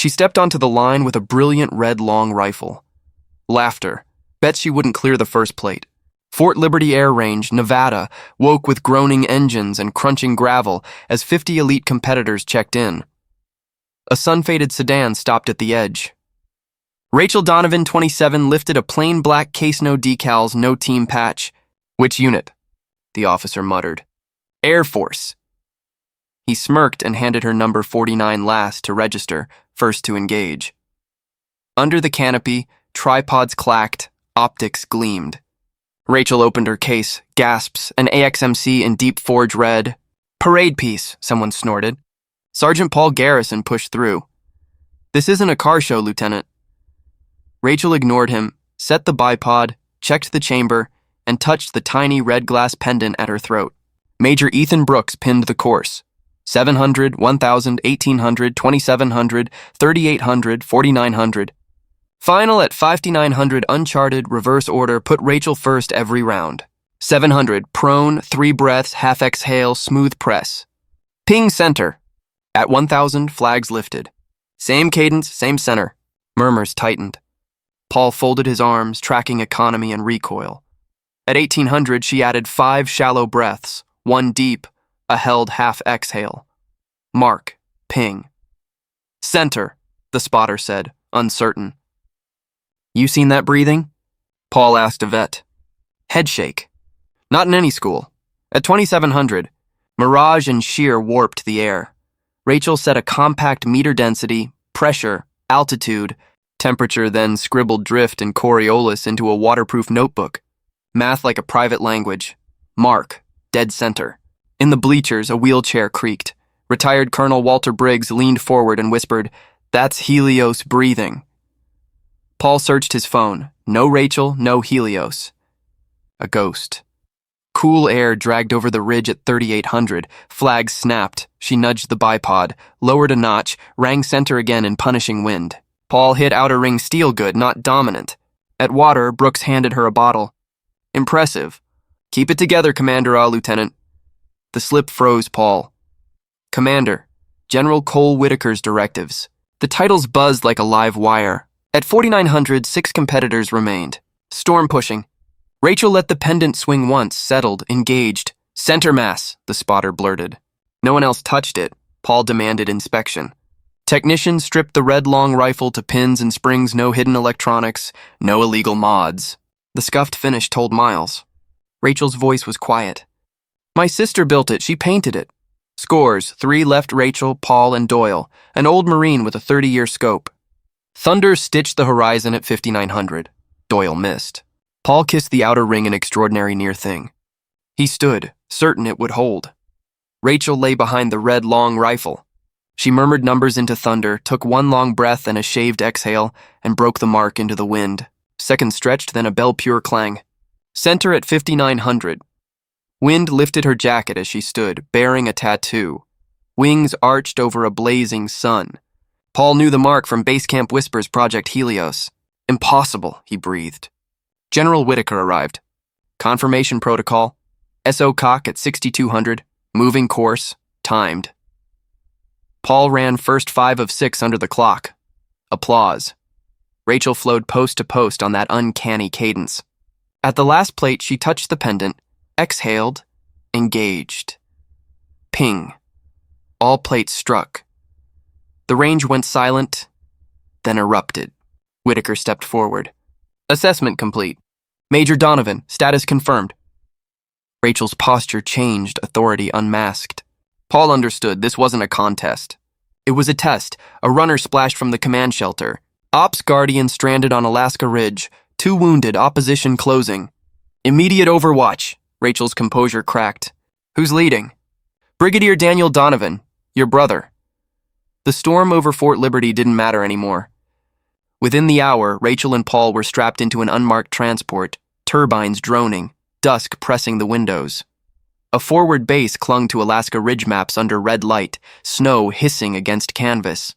She stepped onto the line with a brilliant red long rifle. Laughter. Bet she wouldn't clear the first plate. Fort Liberty Air Range, Nevada, woke with groaning engines and crunching gravel as 50 elite competitors checked in. A sun-faded sedan stopped at the edge. Rachel Donovan, 27, lifted a plain black case, no decals, no team patch. "Which unit?" the officer muttered. "Air Force." He smirked and handed her number 49 last to register, first to engage. Under the canopy, tripods clacked, optics gleamed. Rachel opened her case, gasps, an AXMC in deep forge red. "Parade piece," someone snorted. Sergeant Paul Garrison pushed through. "This isn't a car show, Lieutenant." Rachel ignored him, set the bipod, checked the chamber, and touched the tiny red glass pendant at her throat. Major Ethan Brooks pinned the course. 700, 1,000, 1,800, 2,700, 3,800, 4,900. Final at 5,900, uncharted, reverse order, put Rachel first every round. 700, prone, 3 breaths, half exhale, smooth press. Ping center. At 1,000, flags lifted. Same cadence, same center. Murmurs tightened. Paul folded his arms, tracking economy and recoil. At 1,800, she added 5 shallow breaths, 1 deep, a held half exhale. Mark, ping. Center, the spotter said, uncertain. "You seen that breathing?" Paul asked a vet. Head shake. "Not in any school." At 2,700, mirage and shear warped the air. Rachel set a compact meter density, pressure, altitude, temperature, then scribbled drift and Coriolis into a waterproof notebook. Math like a private language. Mark, dead center. In the bleachers, a wheelchair creaked. Retired Colonel Walter Briggs leaned forward and whispered, "That's Helios breathing." Paul searched his phone. No Rachel, no Helios. A ghost. Cool air dragged over the ridge at 3,800. Flags snapped. She nudged the bipod, lowered a notch, rang center again in punishing wind. Paul hit outer ring steel good, not dominant. At water, Brooks handed her a bottle. "Impressive. Keep it together, Commander, Lieutenant." The slip froze Paul. "Commander, General Cole Whitaker's directives." The titles buzzed like a live wire. At 4,900, 6 competitors remained. Storm pushing. Rachel let the pendant swing once, settled, engaged. "Center mass," the spotter blurted. No one else touched it. Paul demanded inspection. Technicians stripped the red long rifle to pins and springs, no hidden electronics, no illegal mods. The scuffed finish told miles. Rachel's voice was quiet. "My sister built it, she painted it." Scores, 3 left Rachel, Paul, and Doyle, an old Marine with a 30-year scope. Thunder stitched the horizon at 5,900. Doyle missed. Paul kissed the outer ring an extraordinary near thing. He stood, certain it would hold. Rachel lay behind the red long rifle. She murmured numbers into thunder, took 1 long breath and a shaved exhale, and broke the mark into the wind. Second stretched, then a bell-pure clang. Center at 5,900. Wind lifted her jacket as she stood, bearing a tattoo. Wings arched over a blazing sun. Paul knew the mark from Base Camp Whispers Project Helios. "Impossible," he breathed. General Whitaker arrived. Confirmation protocol. SO cock at 6,200. Moving course. Timed. Paul ran first 5 of 6 under the clock. Applause. Rachel flowed post to post on that uncanny cadence. At the last plate, she touched the pendant, exhaled, engaged. Ping. All plates struck. The range went silent, then erupted. Whitaker stepped forward. "Assessment complete. Major Donovan, status confirmed." Rachel's posture changed, authority unmasked. Paul understood this wasn't a contest. It was a test. A runner splashed from the command shelter. Ops Guardian stranded on Alaska Ridge. 2 wounded, opposition closing. "Immediate overwatch." Rachel's composure cracked. "Who's leading?" "Brigadier Daniel Donovan, your brother." The storm over Fort Liberty didn't matter anymore. Within the hour, Rachel and Paul were strapped into an unmarked transport, turbines droning, dusk pressing the windows. A forward base clung to Alaska ridge maps under red light, snow hissing against canvas.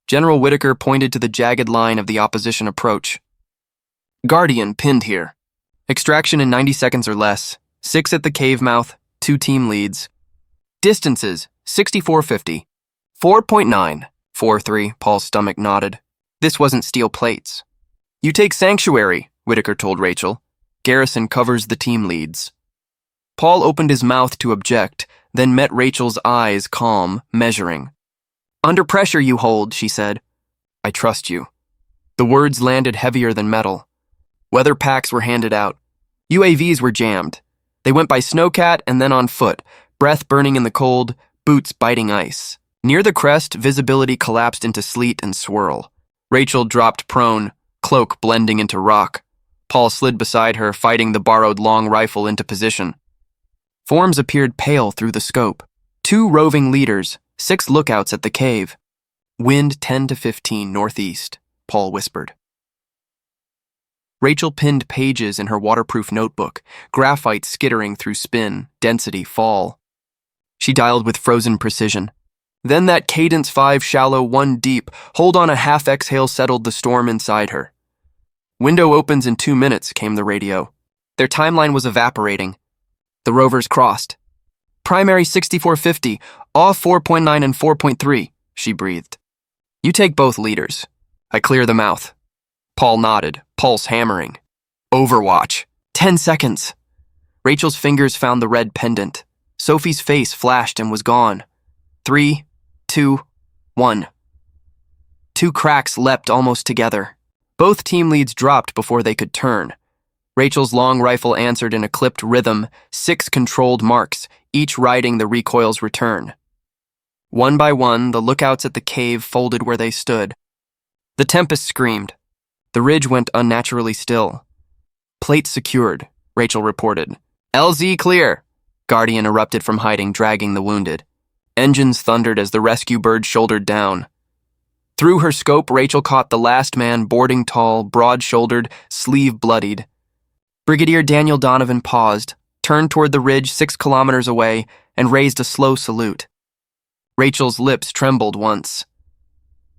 General Whitaker pointed to the jagged line of the opposition approach. "Guardian pinned here. Extraction in 90 seconds or less. 6 at the cave mouth, 2 team leads. Distances, 6,450. 4.9, 4-3, Paul's stomach nodded. This wasn't steel plates. You take Sanctuary, Whitaker told Rachel. Garrison covers the team leads. Paul opened his mouth to object, then met Rachel's eyes calm, measuring. Under pressure you hold, she said. I trust you. The words landed heavier than metal. Weather packs were handed out. UAVs were jammed. They went by snowcat and then on foot, breath burning in the cold, boots biting ice. Near the crest, visibility collapsed into sleet and swirl. Rachel dropped prone, cloak blending into rock. Paul slid beside her, fighting the borrowed long rifle into position. Forms appeared pale through the scope. 2 roving leaders, 6 lookouts at the cave. Wind 10 to 15 northeast, Paul whispered. Rachel pinned pages in her waterproof notebook, graphite skittering through spin, density, fall. She dialed with frozen precision. Then that cadence 5 shallow, 1 deep, hold on a half exhale settled the storm inside her. Window opens in 2 minutes, came the radio. Their timeline was evaporating. The rovers crossed. Primary 6450, off 4.9 and 4.3, she breathed. You take both leaders. I clear the mouth. Paul nodded, pulse hammering. Overwatch. 10 seconds. Rachel's fingers found the red pendant. Sophie's face flashed and was gone. 3, 2, 1. 2 cracks leapt almost together. Both team leads dropped before they could turn. Rachel's long rifle answered in a clipped rhythm, 6 controlled marks, each riding the recoil's return. One by one, the lookouts at the cave folded where they stood. The Tempest screamed. The ridge went unnaturally still. Plate secured, Rachel reported. LZ clear, Guardian erupted from hiding, dragging the wounded. Engines thundered as the rescue bird shouldered down. Through her scope, Rachel caught the last man boarding tall, broad-shouldered, sleeve bloodied. Brigadier Daniel Donovan paused, turned toward the ridge 6 kilometers away, and raised a slow salute. Rachel's lips trembled once.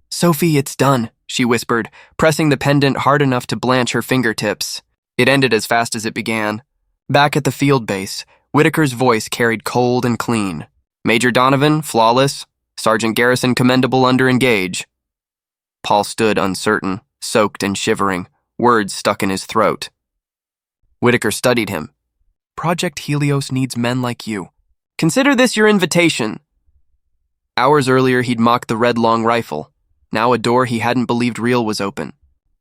Sophie, it's done, she whispered, pressing the pendant hard enough to blanch her fingertips. It ended as fast as it began. Back at the field base, Whitaker's voice carried cold and clean. Major Donovan, flawless. Sergeant Garrison, commendable under engage. Paul stood uncertain, soaked and shivering, words stuck in his throat. Whitaker studied him. Project Helios needs men like you. Consider this your invitation. Hours earlier, he'd mocked the red long rifle. Now a door he hadn't believed real was open.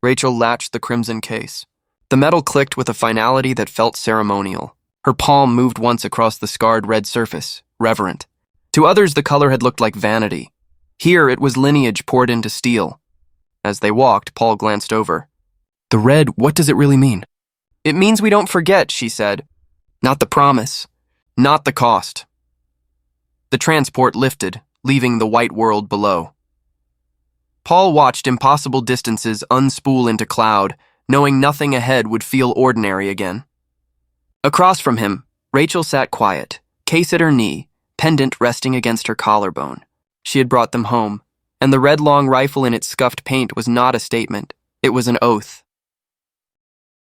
Rachel latched the crimson case. The metal clicked with a finality that felt ceremonial. Her palm moved once across the scarred red surface, reverent. To others, the color had looked like vanity. Here, it was lineage poured into steel. As they walked, Paul glanced over. The red, what does it really mean? It means we don't forget, she said. Not the promise. Not the cost. The transport lifted, leaving the white world below. Paul watched impossible distances unspool into cloud, knowing nothing ahead would feel ordinary again. Across from him, Rachel sat quiet, case at her knee, pendant resting against her collarbone. She had brought them home, and the red long rifle in its scuffed paint was not a statement. It was an oath.